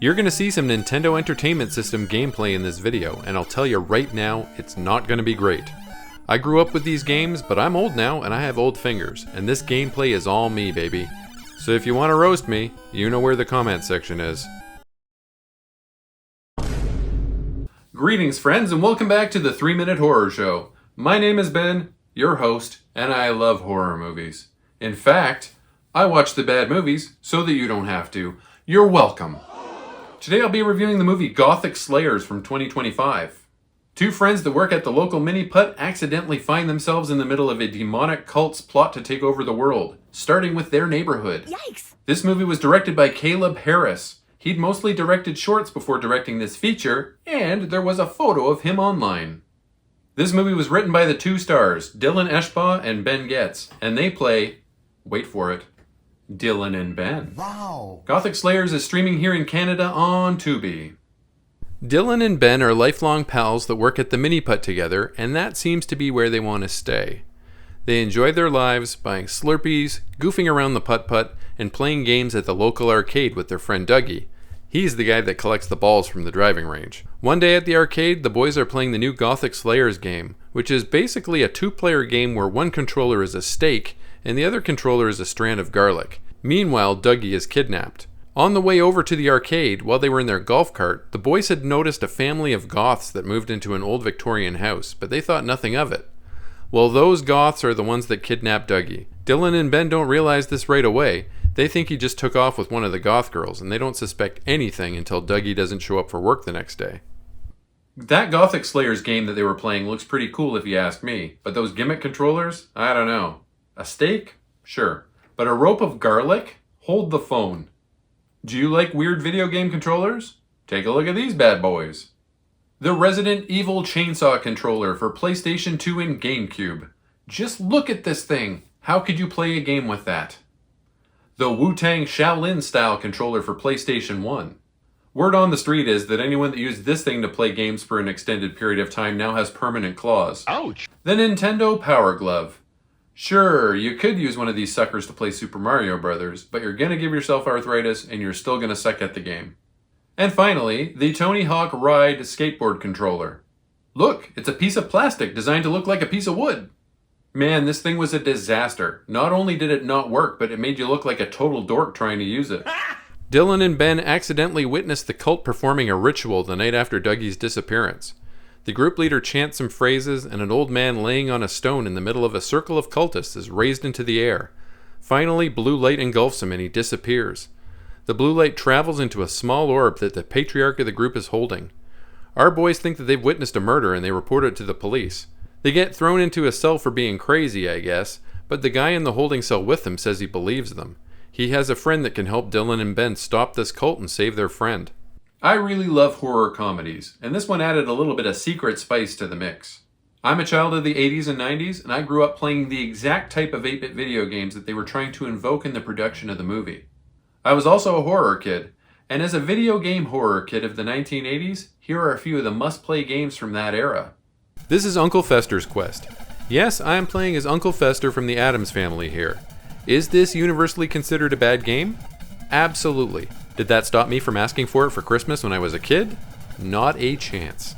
You're going to see some Nintendo Entertainment System gameplay in this video, and I'll tell you right now, it's not going to be great. I grew up with these games, but I'm old now and I have old fingers, and this gameplay is all me, baby. So if you want to roast me, you know where the comment section is. Greetings friends, and welcome back to the 3-Minute Horror Show. My name is Ben, your host, and I love horror movies. In fact, I watch the bad movies so that you don't have to. You're welcome. Today I'll be reviewing the movie Gothic Slayers from 2025. Two friends that work at the local mini-putt accidentally find themselves in the middle of a demonic cult's plot to take over the world, starting with their neighborhood. Yikes! This movie was directed by Caleb Harris. He'd mostly directed shorts before directing this feature, and there was a photo of him online. This movie was written by the two stars, Dylan Eschbaugh and Ben Getz, and they play, wait for it, Dylan and Ben. Wow! Gothic Slayers is streaming here in Canada on Tubi. Dylan and Ben are lifelong pals that work at the mini-putt together, and that seems to be where they want to stay. They enjoy their lives, buying Slurpees, goofing around the putt-putt, and playing games at the local arcade with their friend Dougie. He's the guy that collects the balls from the driving range. One day at the arcade, the boys are playing the new Gothic Slayers game, which is basically a two-player game where one controller is a steak and the other controller is a strand of garlic. Meanwhile, Dougie is kidnapped. On the way over to the arcade, while they were in their golf cart, the boys had noticed a family of goths that moved into an old Victorian house, but they thought nothing of it. Well, those goths are the ones that kidnapped Dougie. Dylan and Ben don't realize this right away. They think he just took off with one of the goth girls, and they don't suspect anything until Dougie doesn't show up for work the next day. That Gothic Slayers game that they were playing looks pretty cool if you ask me, but those gimmick controllers? I don't know. A steak? Sure. But a rope of garlic? Hold the phone. Do you like weird video game controllers? Take a look at these bad boys. The Resident Evil Chainsaw controller for PlayStation 2 and GameCube. Just look at this thing. How could you play a game with that? The Wu-Tang Shaolin style controller for PlayStation 1. Word on the street is that anyone that used this thing to play games for an extended period of time now has permanent claws. Ouch! The Nintendo Power Glove. Sure, you could use one of these suckers to play Super Mario Brothers, but you're gonna give yourself arthritis and you're still gonna suck at the game. And finally, the Tony Hawk Ride skateboard controller. Look, it's a piece of plastic designed to look like a piece of wood. Man, this thing was a disaster. Not only did it not work, but it made you look like a total dork trying to use it. Dylan and Ben accidentally witnessed the cult performing a ritual the night after Dougie's disappearance. The group leader chants some phrases, and an old man laying on a stone in the middle of a circle of cultists is raised into the air. Finally, blue light engulfs him and he disappears. The blue light travels into a small orb that the patriarch of the group is holding. Our boys think that they've witnessed a murder and they report it to the police. They get thrown into a cell for being crazy, I guess, but the guy in the holding cell with them says he believes them. He has a friend that can help Dylan and Ben stop this cult and save their friend. I really love horror comedies, and this one added a little bit of secret spice to the mix. I'm a child of the 80s and 90s, and I grew up playing the exact type of 8-bit video games that they were trying to invoke in the production of the movie. I was also a horror kid, and as a video game horror kid of the 1980s, here are a few of the must-play games from that era. This is Uncle Fester's Quest. Yes, I am playing as Uncle Fester from the Addams Family here. Is this universally considered a bad game? Absolutely. Did that stop me from asking for it for Christmas when I was a kid? Not a chance.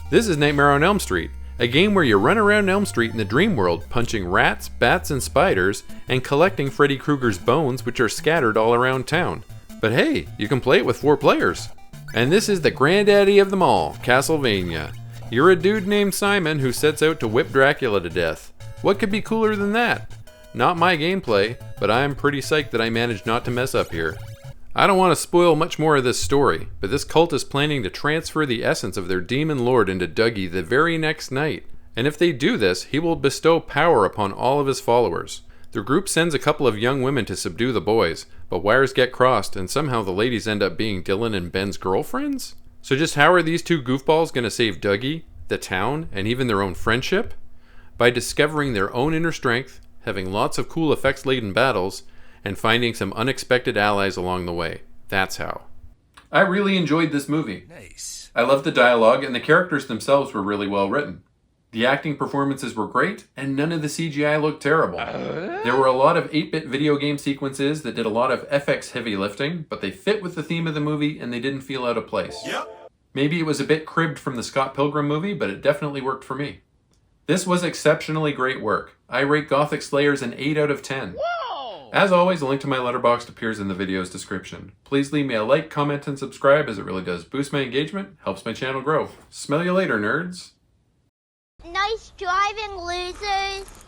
This is Nightmare on Elm Street, a game where you run around Elm Street in the dream world punching rats, bats, and spiders, and collecting Freddy Krueger's bones, which are scattered all around town. But hey, you can play it with 4 players. And this is the granddaddy of them all, Castlevania. You're a dude named Simon who sets out to whip Dracula to death. What could be cooler than that? Not my gameplay, but I'm pretty psyched that I managed not to mess up here. I don't want to spoil much more of this story, but this cult is planning to transfer the essence of their demon lord into Dougie the very next night. And if they do this, he will bestow power upon all of his followers. The group sends a couple of young women to subdue the boys, but wires get crossed and somehow the ladies end up being Dylan and Ben's girlfriends? So just how are these two goofballs going to save Dougie, the town, and even their own friendship? By discovering their own inner strength, having lots of cool effects-laden battles, and finding some unexpected allies along the way. That's how. I really enjoyed this movie. Nice. I loved the dialogue, and the characters themselves were really well written. The acting performances were great, and none of the CGI looked terrible. There were a lot of 8-bit video game sequences that did a lot of FX heavy lifting, but they fit with the theme of the movie and they didn't feel out of place. Maybe it was a bit cribbed from the Scott Pilgrim movie, but it definitely worked for me. This was exceptionally great work. I rate Gothic Slayers an 8 out of 10. As always, a link to my Letterboxd appears in the video's description. Please leave me a like, comment, and subscribe, as it really does boost my engagement, helps my channel grow. Smell you later, nerds! Nice driving, losers!